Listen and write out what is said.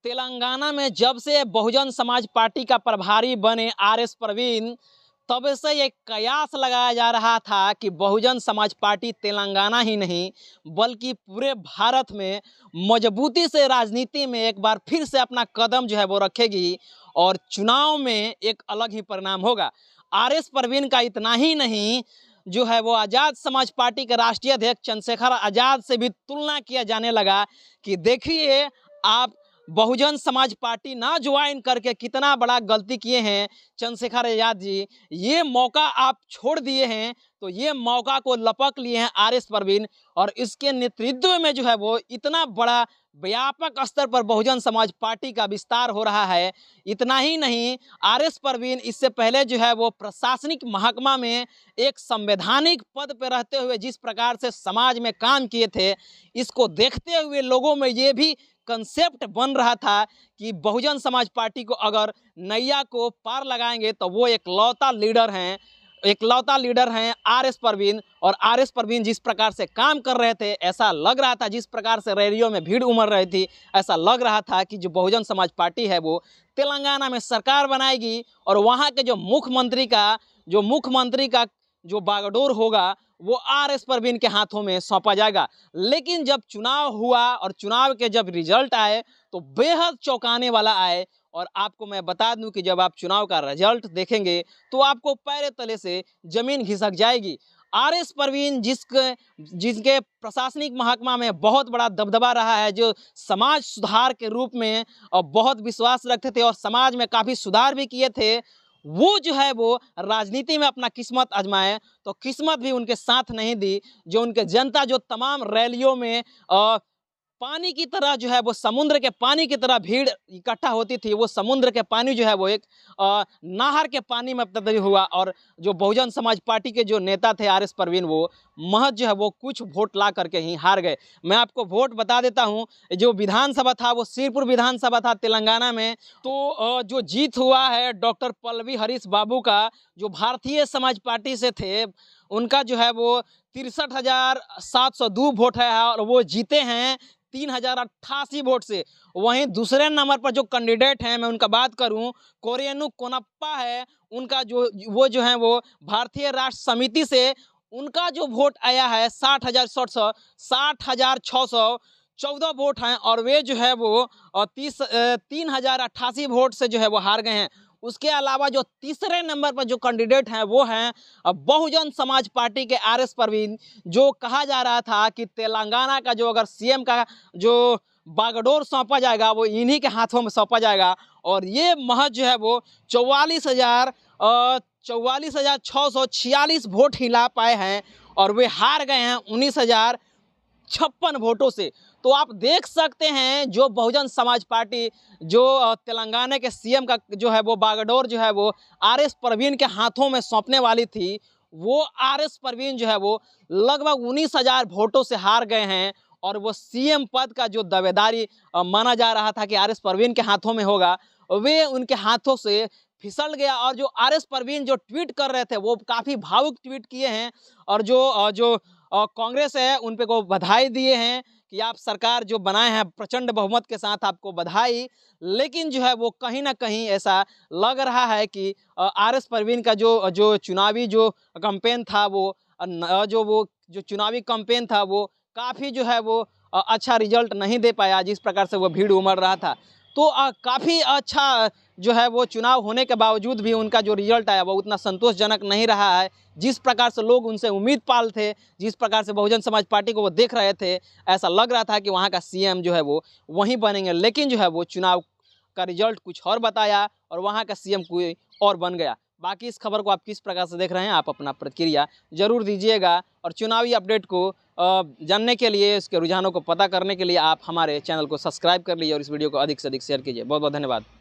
तेलंगाना में जब से बहुजन समाज पार्टी का प्रभारी बने आर.एस. प्रवीण, तब से ये कयास लगाया जा रहा था कि बहुजन समाज पार्टी तेलंगाना ही नहीं बल्कि पूरे भारत में मजबूती से राजनीति में एक बार फिर से अपना कदम जो है वो रखेगी और चुनाव में एक अलग ही परिणाम होगा। आर.एस. प्रवीण का इतना ही नहीं, जो है वो आज़ाद समाज पार्टी के राष्ट्रीय अध्यक्ष चंद्रशेखर आज़ाद से भी तुलना किया जाने लगा कि देखिए आप बहुजन समाज पार्टी ना ज्वाइन करके कितना बड़ा गलती किए हैं चंद्रशेखर आज़ाद जी। ये मौका आप छोड़ दिए हैं, तो ये मौका को लपक लिए हैं आर.एस. प्रवीण और इसके नेतृत्व में जो है वो इतना बड़ा व्यापक स्तर पर बहुजन समाज पार्टी का विस्तार हो रहा है। इतना ही नहीं, आर.एस. प्रवीण इससे पहले जो है वो प्रशासनिक महकमा में एक संवैधानिक पद पर रहते हुए जिस प्रकार से समाज में काम किए थे, इसको देखते हुए लोगों में ये भी कंसेप्ट बन रहा था कि बहुजन समाज पार्टी को अगर नैया को पार लगाएंगे तो वो एकलौता लीडर हैं आर.एस. प्रवीण। और आर.एस. प्रवीण जिस प्रकार से काम कर रहे थे, ऐसा लग रहा था, जिस प्रकार से रैलियों में भीड़ उमड़ रही थी, ऐसा लग रहा था कि जो बहुजन समाज पार्टी है वो तेलंगाना में सरकार बनाएगी और वहाँ के जो मुख्यमंत्री का जो बागडोर होगा वो आर.एस. प्रवीण के हाथों में सौंपा जाएगा। लेकिन जब चुनाव हुआ और चुनाव के जब रिजल्ट आए तो बेहद चौंकाने वाला आए। और आपको मैं बता दूं कि जब आप चुनाव का रिजल्ट देखेंगे तो आपको पैर तले से जमीन खिसक जाएगी। आर.एस. प्रवीण जिसके प्रशासनिक महकमा में बहुत बड़ा दबदबा रहा है, जो समाज सुधार के रूप में बहुत विश्वास रखते थे और समाज में काफ़ी सुधार भी किए थे, वो जो है वो राजनीति में अपना किस्मत आजमाए तो किस्मत भी उनके साथ नहीं दी। जो उनके जनता जो तमाम रैलियों में पानी की तरह जो है वो समुद्र के पानी की तरह भीड़ इकट्ठा होती थी, वो समुद्र के पानी जो है वो एक नहर के पानी में तब्दील हुआ। और जो बहुजन समाज पार्टी के जो नेता थे आर.एस. प्रवीण, वो महज जो है वो कुछ वोट ला करके ही हार गए। मैं आपको वोट बता देता हूँ, जो विधानसभा था वो सिरपुर विधानसभा था तेलंगाना में। तो जो जीत हुआ है डॉक्टर पल्लवी हरीश बाबू का, जो भारतीय समाज पार्टी से थे, उनका जो है वो 63,702 वोट है और वो जीते हैं 3,088 वोट से। वहीं दूसरे नंबर पर जो कैंडिडेट हैं, मैं उनका बात करूं, कोरियनु कोनप्पा है, उनका जो है वो भारतीय राष्ट्र समिति से उनका जो वोट आया है 60,614 वोट हैं और वे जो है वो 3,088 वोट से जो है वो हार गए हैं। उसके अलावा जो तीसरे नंबर पर जो कैंडिडेट हैं वो हैं बहुजन समाज पार्टी के आर.एस. प्रवीण, जो कहा जा रहा था कि तेलंगाना का जो अगर सीएम का जो बागडोर सौंपा जाएगा वो इन्हीं के हाथों में सौंपा जाएगा। और ये महज जो है वो 44,646 वोट ही ला पाए हैं और वे हार गए हैं 19,056 वोटों से। तो आप देख सकते हैं, जो बहुजन समाज पार्टी जो तेलंगाना के सीएम का जो है वो बागडोर जो है वो आर.एस. प्रवीण के हाथों में सौंपने वाली थी, वो आर.एस. प्रवीण जो है वो लगभग 19,000 वोटों से हार गए हैं। और वो सीएम पद का जो दावेदारी माना जा रहा था कि आर.एस. प्रवीण के हाथों में होगा, वे उनके हाथों से फिसल गया। और जो आर.एस. प्रवीण जो ट्वीट कर रहे थे वो काफ़ी भावुक ट्वीट किए हैं और जो कांग्रेस है उन पे को बधाई दिए हैं कि आप सरकार जो बनाए हैं प्रचंड बहुमत के साथ, आपको बधाई। लेकिन जो है वो कहीं ना कहीं ऐसा लग रहा है कि आर.एस. प्रवीण का जो चुनावी जो कैंपेन था जो चुनावी कैंपेन था वो काफ़ी जो है वो अच्छा रिजल्ट नहीं दे पाया, जिस प्रकार से वो भीड़ उमड़ रहा था। तो काफ़ी अच्छा जो है वो चुनाव होने के बावजूद भी उनका जो रिजल्ट आया वो उतना संतोषजनक नहीं रहा है। जिस प्रकार से लोग उनसे उम्मीद पाल थे, जिस प्रकार से बहुजन समाज पार्टी को वो देख रहे थे, ऐसा लग रहा था कि वहाँ का सीएम जो है वो वहीं बनेंगे। लेकिन जो है वो चुनाव का रिजल्ट कुछ और बताया और वहाँ का सीएम कोई और बन गया। बाकी इस खबर को आप किस प्रकार से देख रहे हैं, आप अपना प्रतिक्रिया जरूर दीजिएगा। और चुनावी अपडेट को जानने के लिए, इसके रुझानों को पता करने के लिए आप हमारे चैनल को सब्सक्राइब कर लीजिए और इस वीडियो को अधिक से अधिक शेयर कीजिए। बहुत बहुत धन्यवाद।